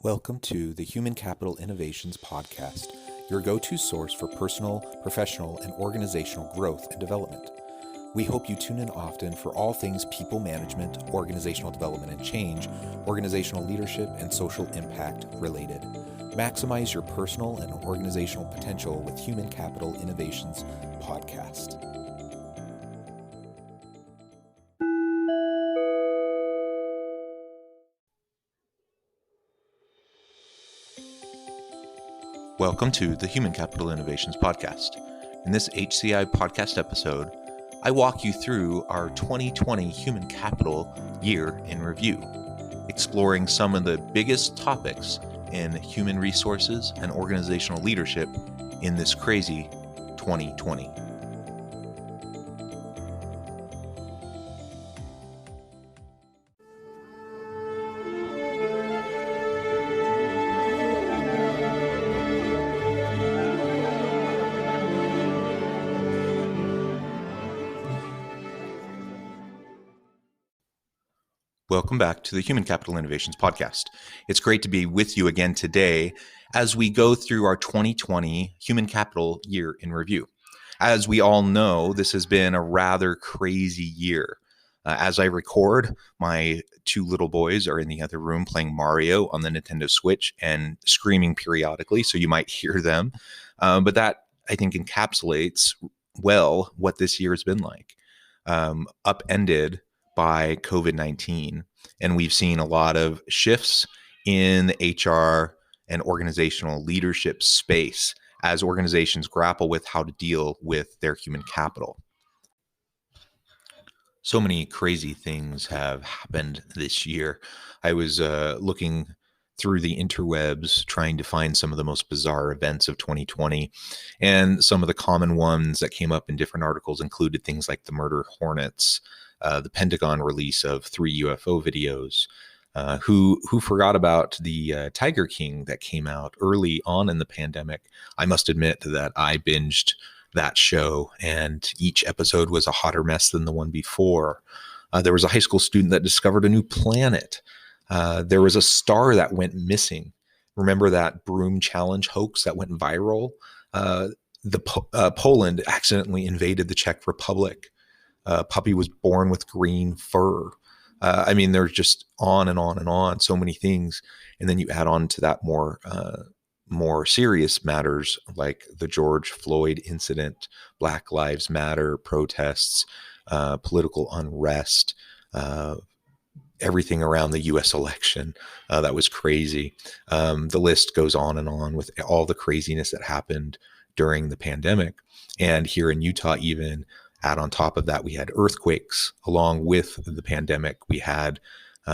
Welcome to the Human Capital Innovations Podcast, your go-to source for personal, professional, and organizational growth and development. We hope you tune in often for all things people management, organizational development and change, organizational leadership, and social impact related. Maximize your personal and organizational potential with Human Capital Innovations Podcast. Welcome to the Human Capital Innovations Podcast. In this HCI podcast episode, I walk you through our 2020 Human Capital Year in Review, exploring some of the biggest topics in human resources and organizational leadership in this crazy 2020. Welcome back to the Human Capital Innovations Podcast. It's great to be with you again today as we go through our 2020 Human Capital Year in Review. As we all know, this has been a rather crazy year. As I record, my two little boys are in the other room playing Mario on the Nintendo Switch and screaming periodically, so you might hear them. But that, I think, encapsulates well what this year has been like. Upended by COVID-19. And we've seen a lot of shifts in the HR and organizational leadership space as organizations grapple with how to deal with their human capital. So many crazy things have happened this year. I was looking through the interwebs trying to find some of the most bizarre events of 2020. And some of the common ones that came up in different articles included things like the murder hornets, the Pentagon release of 3 UFO videos, who forgot about the Tiger King that came out early on in the pandemic. I must admit that I binged that show, and each episode was a hotter mess than the one before. There was a high school student that discovered a new planet. There was a star that went missing. Remember that broom challenge hoax that went viral? Poland accidentally invaded the Czech Republic. Puppy was born with green fur. There's just on and on and on, so many things. And then you add on to that more serious matters like the George Floyd incident, Black Lives Matter protests, political unrest, everything around the U.S. election. That was crazy. The list goes on and on with all the craziness that happened during the pandemic. And here in Utah, even, add on top of that, we had earthquakes along with the pandemic. We had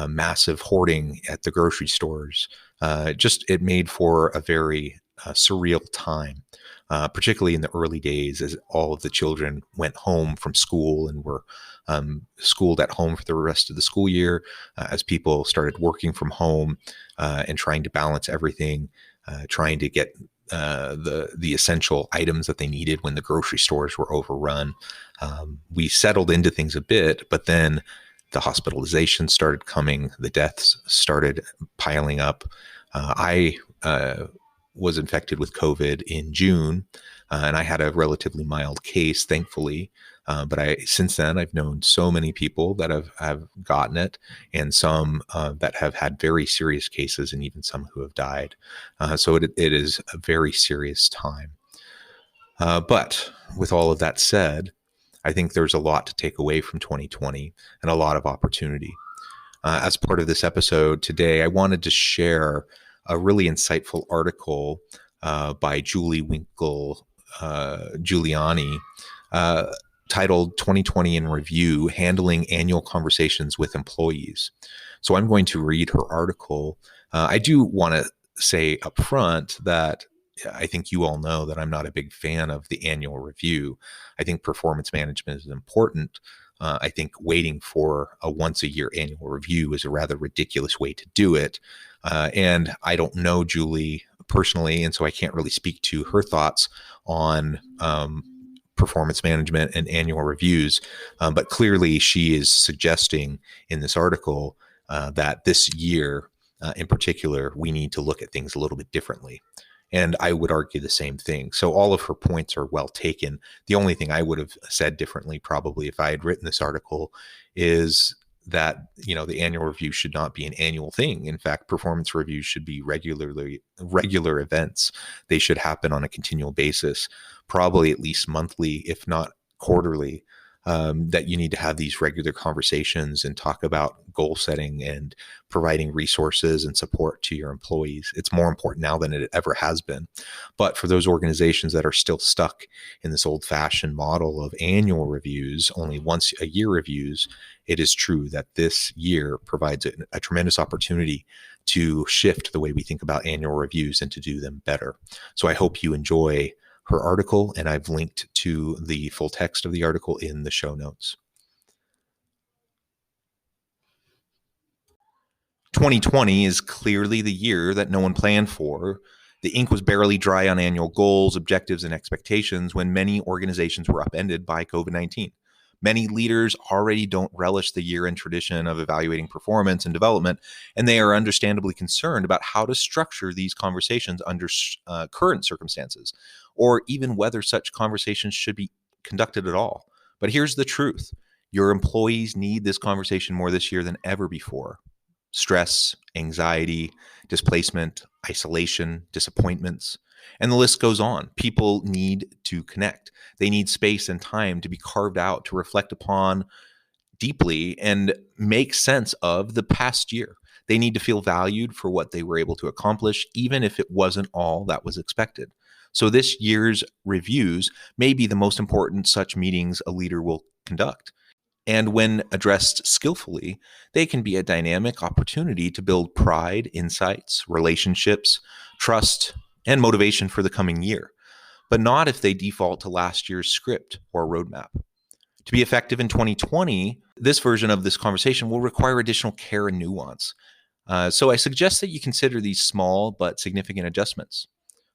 massive hoarding at the grocery stores. It made for a very surreal time, particularly in the early days as all of the children went home from school and were schooled at home for the rest of the school year, as people started working from home and trying to balance everything, trying to get the essential items that they needed when the grocery stores were overrun. We settled into things a bit, but then the hospitalizations started coming, the deaths started piling up. I was infected with COVID in June, and I had a relatively mild case, thankfully. But since then, I've known so many people that have gotten it, and some that have had very serious cases, and even some who have died. So it is a very serious time. But with all of that said, I think there's a lot to take away from 2020 and a lot of opportunity. As part of this episode today, I wanted to share a really insightful article by Julie Winkle Giuliani, titled 2020 in Review, Handling Annual Conversations with Employees. So I'm going to read her article. I do want to say up front that I think you all know that I'm not a big fan of the annual review. I think performance management is important. I think waiting for a once a year annual review is a rather ridiculous way to do it. And I don't know Julie personally, and so I can't really speak to her thoughts on performance management and annual reviews. But clearly she is suggesting in this article that this year in particular, we need to look at things a little bit differently. And I would argue the same thing. So all of her points are well taken. The only thing I would have said differently, probably if I had written this article, is that the annual review should not be an annual thing. In fact, performance reviews should be regular events. They should happen on a continual basis, probably at least monthly, if not quarterly. That you need to have these regular conversations and talk about goal setting and providing resources and support to your employees. It's more important now than it ever has been. But for those organizations that are still stuck in this old-fashioned model of annual reviews, only once a year reviews, it is true that this year provides a tremendous opportunity to shift the way we think about annual reviews and to do them better. So I hope you enjoy her article, and I've linked to the full text of the article in the show notes. 2020 is clearly the year that no one planned for. The ink was barely dry on annual goals, objectives, and expectations when many organizations were upended by COVID-19. Many leaders already don't relish the year-end tradition of evaluating performance and development, and they are understandably concerned about how to structure these conversations under current circumstances, or even whether such conversations should be conducted at all. But here's the truth. Your employees need this conversation more this year than ever before. Stress, anxiety, displacement, isolation, disappointments, and the list goes on. People need to connect. They need space and time to be carved out to reflect upon deeply and make sense of the past year. They need to feel valued for what they were able to accomplish, even if it wasn't all that was expected. So this year's reviews may be the most important such meetings a leader will conduct. And when addressed skillfully, they can be a dynamic opportunity to build pride, insights, relationships, trust, and motivation for the coming year, but not if they default to last year's script or roadmap. To be effective in 2020, this version of this conversation will require additional care and nuance. So I suggest that you consider these small but significant adjustments.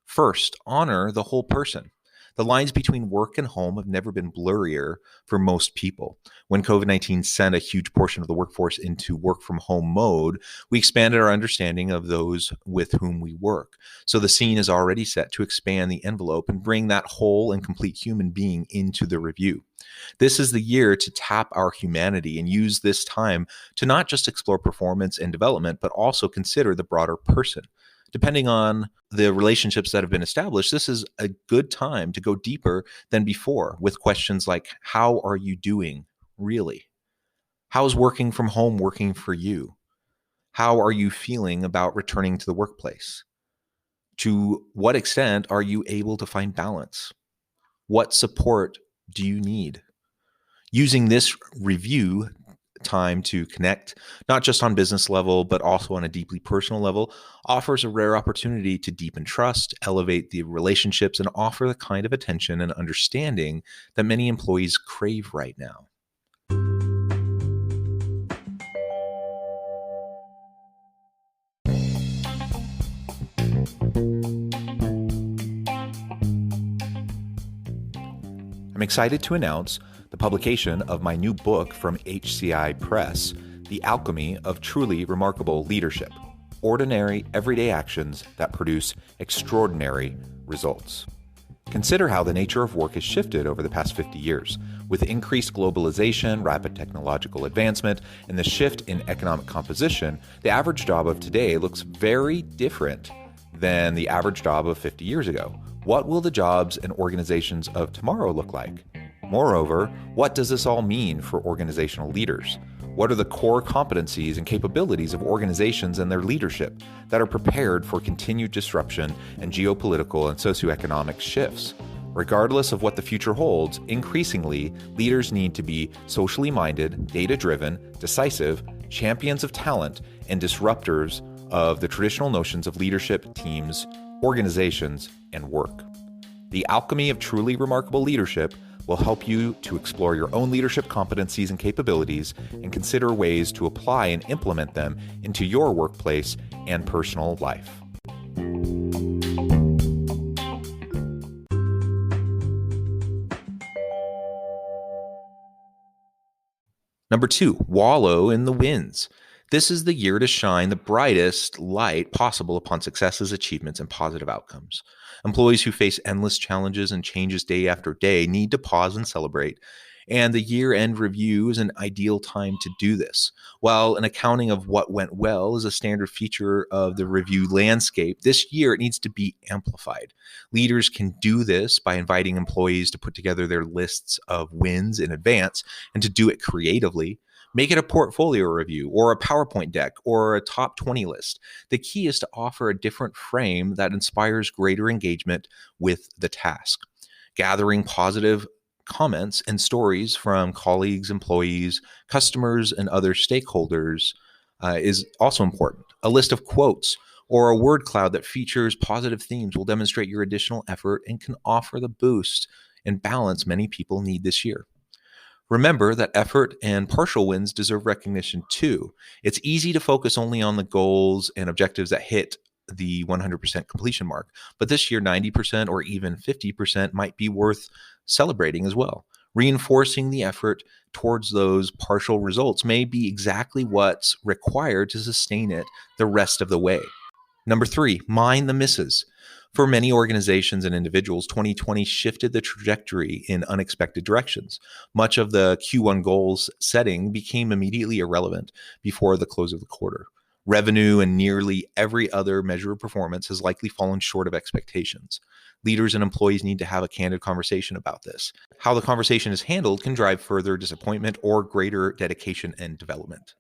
First, honor the whole person. The lines between work and home have never been blurrier for most people. When COVID-19 sent a huge portion of the workforce into work from home mode, we expanded our understanding of those with whom we work. So the scene is already set to expand the envelope and bring that whole and complete human being into the review. This is the year to tap our humanity and use this time to not just explore performance and development, but also consider the broader person. Depending on the relationships that have been established, this is a good time to go deeper than before with questions like, how are you doing really? How's working from home working for you? How are you feeling about returning to the workplace? To what extent are you able to find balance? What support do you need? Using this review time to connect, not just on business level, but also on a deeply personal level, offers a rare opportunity to deepen trust, elevate the relationships, and offer the kind of attention and understanding that many employees crave right now. I'm excited to announce the publication of my new book from HCI Press, The Alchemy of Truly Remarkable Leadership: Ordinary, Everyday Actions that Produce Extraordinary Results. Consider how the nature of work has shifted over the past 50 years. With increased globalization, rapid technological advancement, and the shift in economic composition, the average job of today looks very different than the average job of 50 years ago. What will the jobs and organizations of tomorrow look like? Moreover, what does this all mean for organizational leaders? What are the core competencies and capabilities of organizations and their leadership that are prepared for continued disruption and geopolitical and socioeconomic shifts? Regardless of what the future holds, increasingly, leaders need to be socially minded, data-driven, decisive, champions of talent, and disruptors of the traditional notions of leadership, teams, organizations, and work. The Alchemy of Truly Remarkable Leadership will help you to explore your own leadership competencies and capabilities and consider ways to apply and implement them into your workplace and personal life. Number 2, wallow in the wins. This is the year to shine the brightest light possible upon successes, achievements, and positive outcomes. Employees who face endless challenges and changes day after day need to pause and celebrate. And the year end review is an ideal time to do this. While an accounting of what went well is a standard feature of the review landscape, this year it needs to be amplified. Leaders can do this by inviting employees to put together their lists of wins in advance and to do it creatively. Make it a portfolio review or a PowerPoint deck or a top 20 list. The key is to offer a different frame that inspires greater engagement with the task. Gathering positive comments and stories from colleagues, employees, customers, and other stakeholders is also important. A list of quotes or a word cloud that features positive themes will demonstrate your additional effort and can offer the boost and balance many people need this year. Remember that effort and partial wins deserve recognition too. It's easy to focus only on the goals and objectives that hit the 100% completion mark, but this year 90% or even 50% might be worth celebrating as well. Reinforcing the effort towards those partial results may be exactly what's required to sustain it the rest of the way. Number 3, mind the misses. For many organizations and individuals, 2020 shifted the trajectory in unexpected directions. Much of the Q1 goals setting became immediately irrelevant before the close of the quarter. Revenue and nearly every other measure of performance has likely fallen short of expectations. Leaders and employees need to have a candid conversation about this. How the conversation is handled can drive further disappointment or greater dedication and development.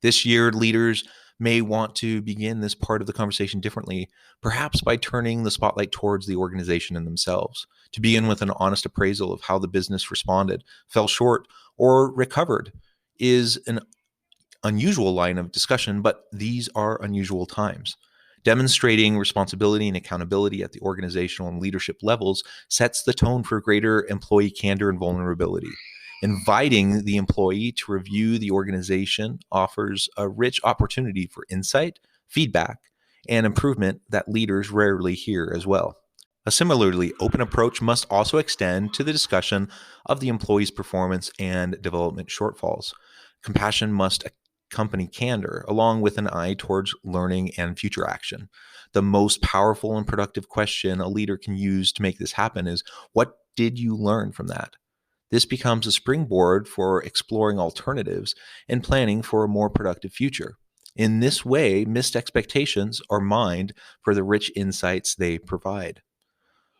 This year, leaders may want to begin this part of the conversation differently, perhaps by turning the spotlight towards the organization and themselves, to begin with an honest appraisal of how the business responded, fell short, or recovered is an unusual line of discussion, but these are unusual times. Demonstrating responsibility and accountability at the organizational and leadership levels sets the tone for greater employee candor and vulnerability. Inviting the employee to review the organization offers a rich opportunity for insight, feedback, and improvement that leaders rarely hear as well. A similarly open approach must also extend to the discussion of the employee's performance and development shortfalls. Compassion must accompany candor, along with an eye towards learning and future action. The most powerful and productive question a leader can use to make this happen is, what did you learn from that? This becomes a springboard for exploring alternatives and planning for a more productive future. In this way, missed expectations are mined for the rich insights they provide.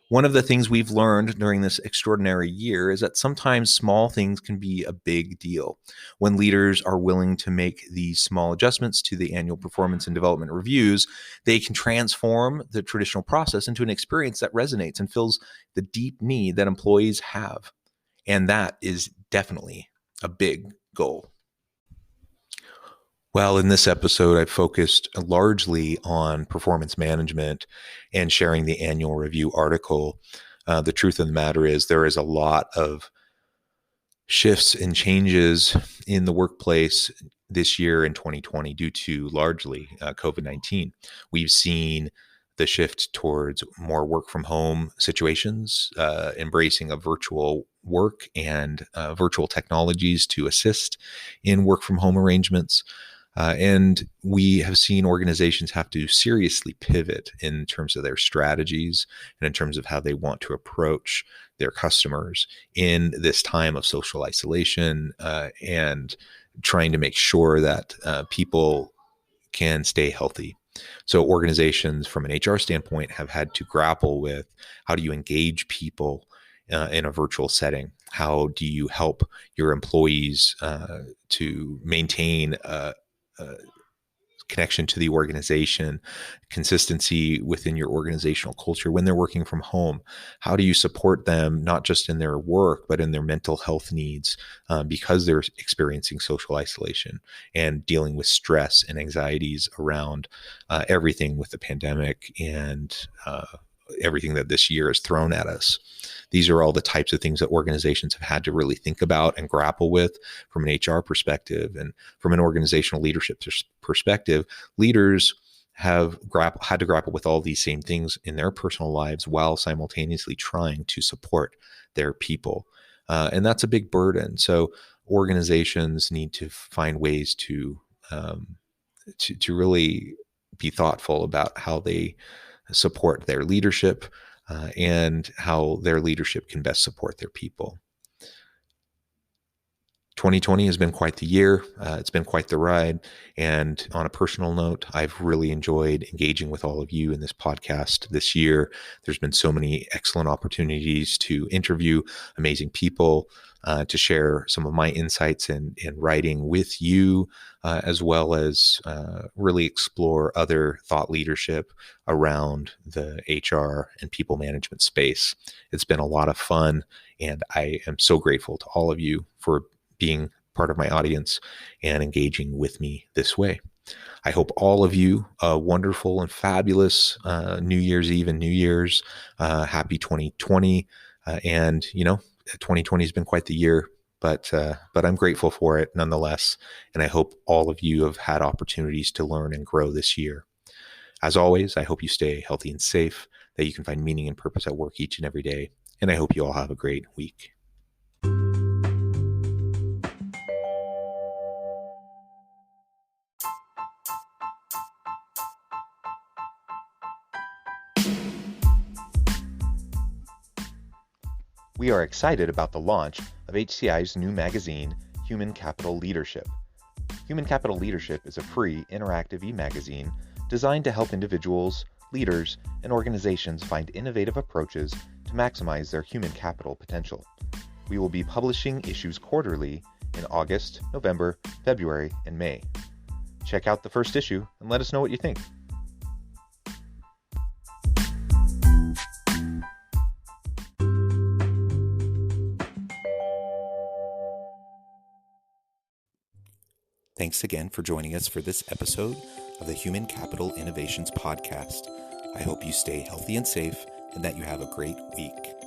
One of the things we've learned during this extraordinary year is that sometimes small things can be a big deal. When leaders are willing to make these small adjustments to the annual performance and development reviews, they can transform the traditional process into an experience that resonates and fills the deep need that employees have. And that is definitely a big goal. Well, in this episode, I focused largely on performance management and sharing the annual review article. The truth of the matter is there is a lot of shifts and changes in the workplace this year in 2020 due to largely COVID-19. We've seen the shift towards more work from home situations, embracing of virtual work and virtual technologies to assist in work from home arrangements. And we have seen organizations have to seriously pivot in terms of their strategies and in terms of how they want to approach their customers in this time of social isolation and trying to make sure that people can stay healthy. So organizations from an HR standpoint have had to grapple with, how do you engage people in a virtual setting? How do you help your employees to maintain a connection to the organization, consistency within your organizational culture when they're working from home? How do you support them, not just in their work, but in their mental health needs because they're experiencing social isolation and dealing with stress and anxieties around everything with the pandemic and everything that this year has thrown at us? These are all the types of things that organizations have had to really think about and grapple with from an HR perspective. And from an organizational leadership perspective, leaders have had to grapple with all these same things in their personal lives while simultaneously trying to support their people. And that's a big burden. So organizations need to find ways to to really be thoughtful about how they support their leadership and how their leadership can best support their people. 2020 has been quite the year. It's been quite the ride. And on a personal note, I've really enjoyed engaging with all of you in this podcast this year. There's been so many excellent opportunities to interview amazing people, to share some of my insights in writing with you, as well as really explore other thought leadership around the HR and people management space. It's been a lot of fun, and I am so grateful to all of you for being part of my audience and engaging with me this way. I hope all of you a wonderful and fabulous New Year's Eve and New Year's. Happy 2020. And, 2020 has been quite the year, but I'm grateful for it nonetheless. And I hope all of you have had opportunities to learn and grow this year. As always, I hope you stay healthy and safe, that you can find meaning and purpose at work each and every day. And I hope you all have a great week. We are excited about the launch of HCI's new magazine, Human Capital Leadership. Human Capital Leadership is a free, interactive e-magazine designed to help individuals, leaders, and organizations find innovative approaches to maximize their human capital potential. We will be publishing issues quarterly in August, November, February, and May. Check out the first issue and let us know what you think. Thanks again for joining us for this episode of the Human Capital Innovations Podcast. I hope you stay healthy and safe and that you have a great week.